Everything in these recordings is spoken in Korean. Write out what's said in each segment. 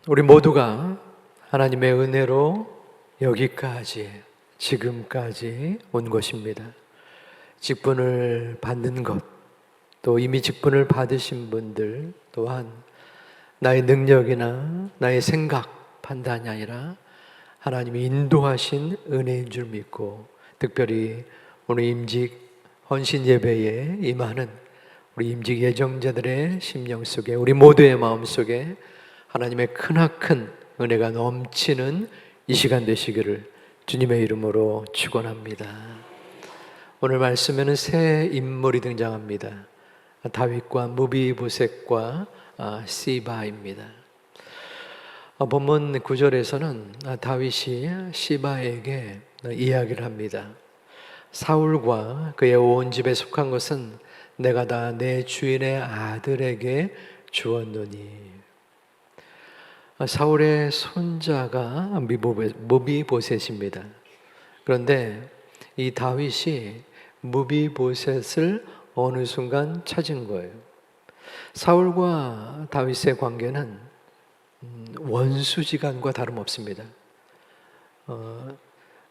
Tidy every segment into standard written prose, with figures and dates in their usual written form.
우리 모두가 하나님의 은혜로 여기까지, 지금까지 온 것입니다. 직분을 받는 것, 또 이미 직분을 받으신 분들 또한 나의 능력이나 나의 생각, 판단이 아니라 하나님이 인도하신 은혜인 줄 믿고, 특별히 오늘 임직 헌신 예배에 임하는 우리 임직 예정자들의 심령 속에, 우리 모두의 마음 속에 하나님의 크나큰 은혜가 넘치는 이 시간 되시기를 주님의 이름으로 축원합니다. 오늘 말씀에는 새 인물이 등장합니다. 다윗과 무비보셋과 시바입니다. 본문 9절에서는 다윗이 시바에게 이야기를 합니다. 사울과 그의 온 집에 속한 것은 내가 다 내 주인의 아들에게 주었노니. 사울의 손자가 무비보셋입니다. 그런데 이 다윗이 무비보셋을 어느 순간 찾은 거예요. 사울과 다윗의 관계는 원수지간과 다름없습니다.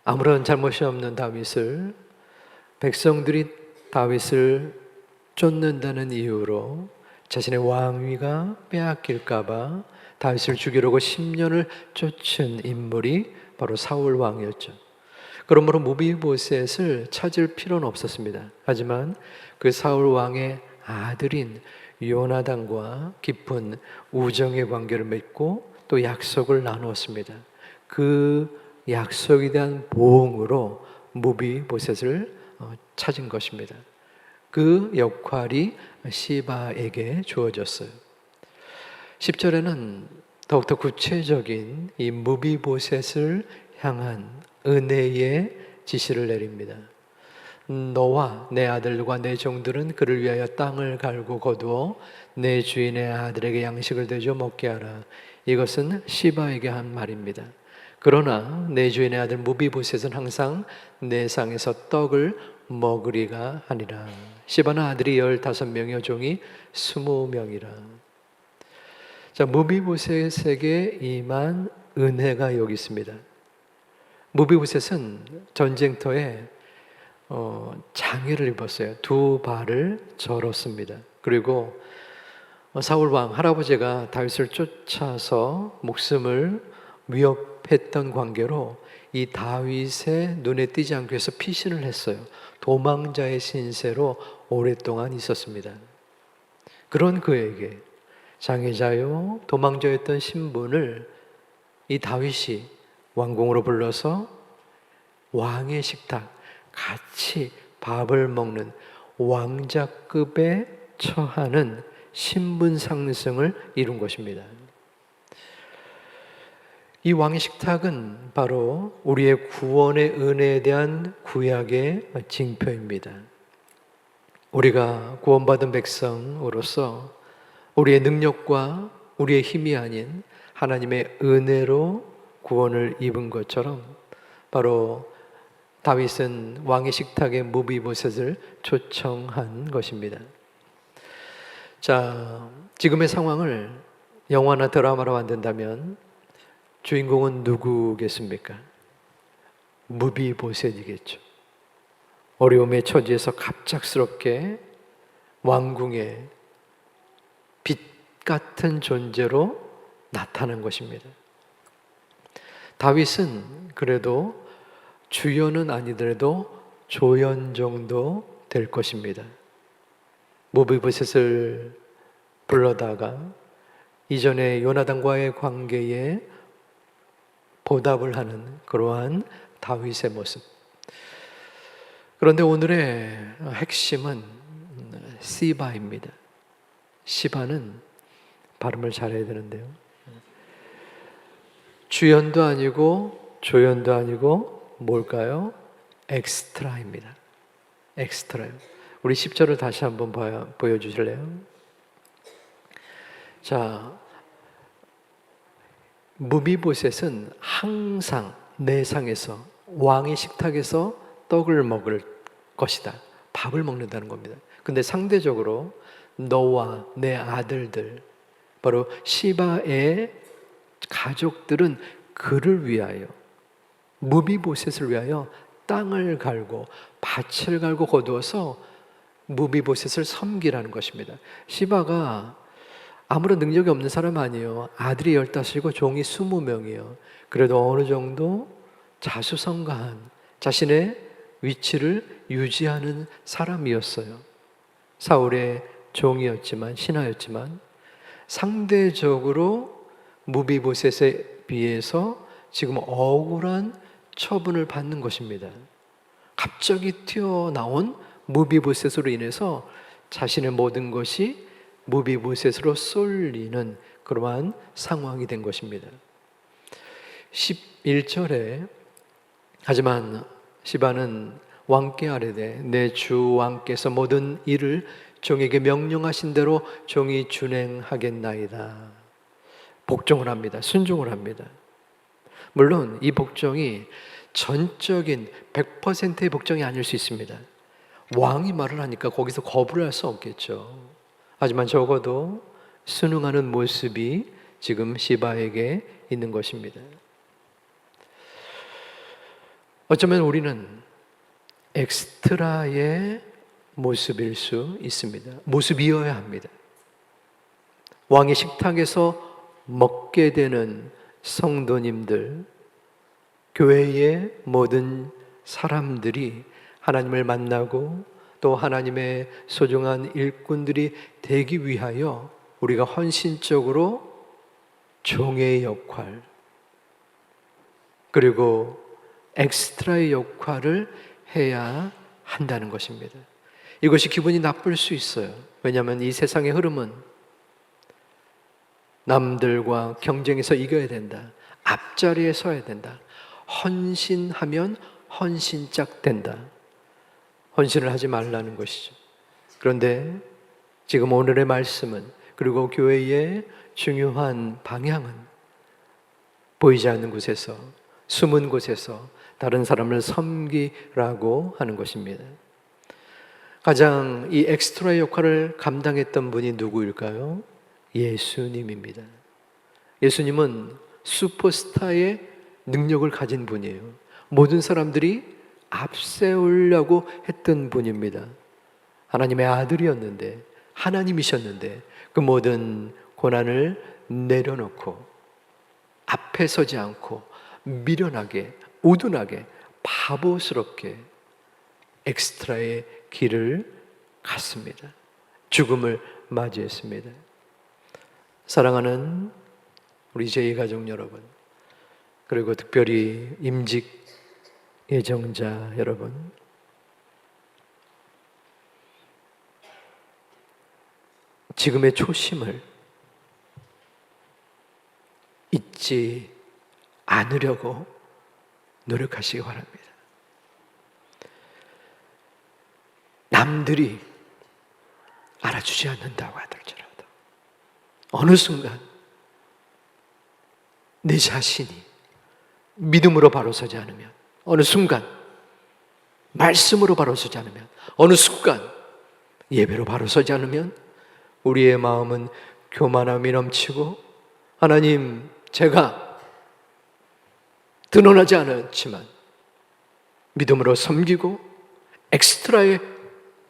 아무런 잘못이 없는 다윗을, 백성들이 다윗을 쫓는다는 이유로 자신의 왕위가 빼앗길까 봐 다윗을 죽이려고 10년을 쫓은 인물이 바로 사울 왕이었죠. 그러므로 무비보셋을 찾을 필요는 없었습니다. 하지만 그 사울 왕의 아들인 요나단과 깊은 우정의 관계를 맺고 또 약속을 나누었습니다. 그 약속에 대한 보응으로 무비보셋을 찾은 것입니다. 그 역할이 시바에게 주어졌어요. 10절에는 더욱더 구체적인 이 무비보셋을 향한 은혜의 지시를 내립니다. 너와 내 아들과 내 종들은 그를 위하여 땅을 갈고 거두어 내 주인의 아들에게 양식을 대줘 먹게 하라. 이것은 시바에게 한 말입니다. 그러나 내 주인의 아들 무비보셋은 항상 내 상에서 떡을 먹으리가 하니라. 시바는 아들이 15명이요 종이 20명이라. 자, 무비보셋에게 임한 은혜가 여기 있습니다. 무비보셋은 전쟁터에 장애를 입었어요. 두 발을 절었습니다. 그리고 사울 왕 할아버지가 다윗을 쫓아서 목숨을 위협했던 관계로 이 다윗의 눈에 띄지 않기 위해서 피신을 했어요. 도망자의 신세로 오랫동안 있었습니다. 그런 그에게 장애자요 도망자였던 신분을 이 다윗이 왕궁으로 불러서 왕의 식탁, 같이 밥을 먹는 왕자급에 처하는 신분 상승을 이룬 것입니다. 이 왕의 식탁은 바로 우리의 구원의 은혜에 대한 구약의 징표입니다. 우리가 구원받은 백성으로서 우리의 능력과 우리의 힘이 아닌 하나님의 은혜로 구원을 입은 것처럼 바로 다윗은 왕의 식탁에 무비보셋을 초청한 것입니다. 자, 지금의 상황을 영화나 드라마로 만든다면 주인공은 누구겠습니까? 무비보셋이겠죠. 어려움의 처지에서 갑작스럽게 왕궁에 빛 같은 존재로 나타난 것입니다. 다윗은 그래도 주연은 아니더라도 조연 정도 될 것입니다. 무비보셋을 불러다가 이전에 요나단과의 관계에 보답을 하는 그러한 다윗의 모습. 그런데 오늘의 핵심은 시바입니다. 시바는 발음을 잘해야 되는데요. 주연도 아니고 조연도 아니고 뭘까요? 엑스트라입니다. 엑스트라요. 우리 10절을 다시 한번 보여주실래요? 자, 무비보셋은 항상 내 상에서 왕의 식탁에서 떡을 먹을 것이다. 밥을 먹는다는 겁니다. 근데 상대적으로 너와 내 아들들, 바로 시바의 가족들은 그를 위하여, 무비보셋을 위하여 땅을 갈고 밭을 갈고 거두어서 무비보셋을 섬기라는 것입니다. 시바가 아무런 능력이 없는 사람 아니에요. 아들이 15이고 종이 20명이에요. 그래도 어느 정도 자수성가한 자신의 위치를 유지하는 사람이었어요. 사울의 종이었지만, 신하였지만 상대적으로 무비보셋에 비해서 지금 억울한 처분을 받는 것입니다. 갑자기 튀어나온 무비보셋으로 인해서 자신의 모든 것이 무비보셋으로 쏠리는 그러한 상황이 된 것입니다. 11절에 하지만 시바는 왕께 아뢰되 내 주 왕께서 모든 일을 종에게 명령하신 대로 종이 준행하겠나이다. 복종을 합니다. 순종을 합니다. 물론 이 복종이 전적인 100%의 복종이 아닐 수 있습니다. 왕이 말을 하니까 거기서 거부를 할 수 없겠죠. 하지만 적어도 순응하는 모습이 지금 시바에게 있는 것입니다. 어쩌면 우리는 엑스트라의 모습일 수 있습니다. 모습이어야 합니다. 왕의 식탁에서 먹게 되는 성도님들, 교회의 모든 사람들이 하나님을 만나고 또 하나님의 소중한 일꾼들이 되기 위하여 우리가 헌신적으로 종의 역할 그리고 엑스트라의 역할을 해야 한다는 것입니다. 이것이 기분이 나쁠 수 있어요. 왜냐하면 이 세상의 흐름은 남들과 경쟁해서 이겨야 된다. 앞자리에 서야 된다. 헌신하면 헌신짝 된다. 헌신을 하지 말라는 것이죠. 그런데 지금 오늘의 말씀은 그리고 교회의 중요한 방향은 보이지 않는 곳에서 숨은 곳에서 다른 사람을 섬기라고 하는 것입니다. 가장 이 엑스트라 역할을 감당했던 분이 누구일까요? 예수님입니다. 예수님은 슈퍼스타의 능력을 가진 분이에요. 모든 사람들이 앞세우려고 했던 분입니다. 하나님의 아들이었는데, 하나님이셨는데 그 모든 고난을 내려놓고 앞에 서지 않고 미련하게, 우둔하게, 바보스럽게 엑스트라의 길을 갔습니다. 죽음을 맞이했습니다. 사랑하는 우리 제2가족 여러분, 그리고 특별히 임직 예정자 여러분, 지금의 초심을 잊지 않으려고 노력하시기 바랍니다. 남들이 알아주지 않는다고 하더라도 어느 순간 내 자신이 믿음으로 바로 서지 않으면, 어느 순간 말씀으로 바로 서지 않으면, 어느 순간 예배로 바로 서지 않으면 우리의 마음은 교만함이 넘치고, 하나님, 제가 드러나지 않았지만 믿음으로 섬기고 엑스트라의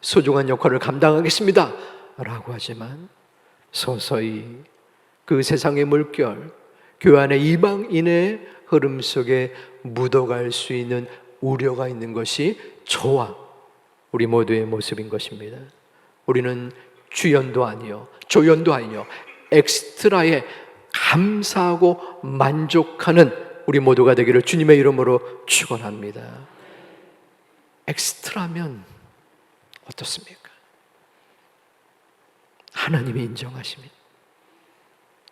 소중한 역할을 감당하겠습니다 라고 하지만 서서히 그 세상의 물결, 교회 안의 이방인의 흐름 속에 묻어갈 수 있는 우려가 있는 것이 저와 우리 모두의 모습인 것입니다. 우리는 주연도 아니요, 조연도 아니요, 엑스트라에 감사하고 만족하는 우리 모두가 되기를 주님의 이름으로 축원합니다. 엑스트라면 어떻습니까? 하나님이 인정하시면,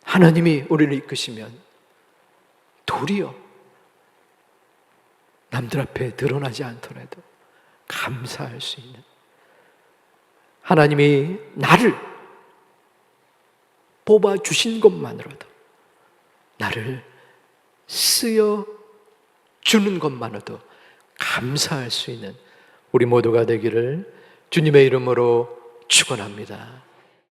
하나님이 우리를 이끄시면 도리어 남들 앞에 드러나지 않더라도 감사할 수 있는, 하나님이 나를 뽑아주신 것만으로도, 나를 쓰여 주는 것만으로도 감사할 수 있는 우리 모두가 되기를 주님의 이름으로 축원합니다.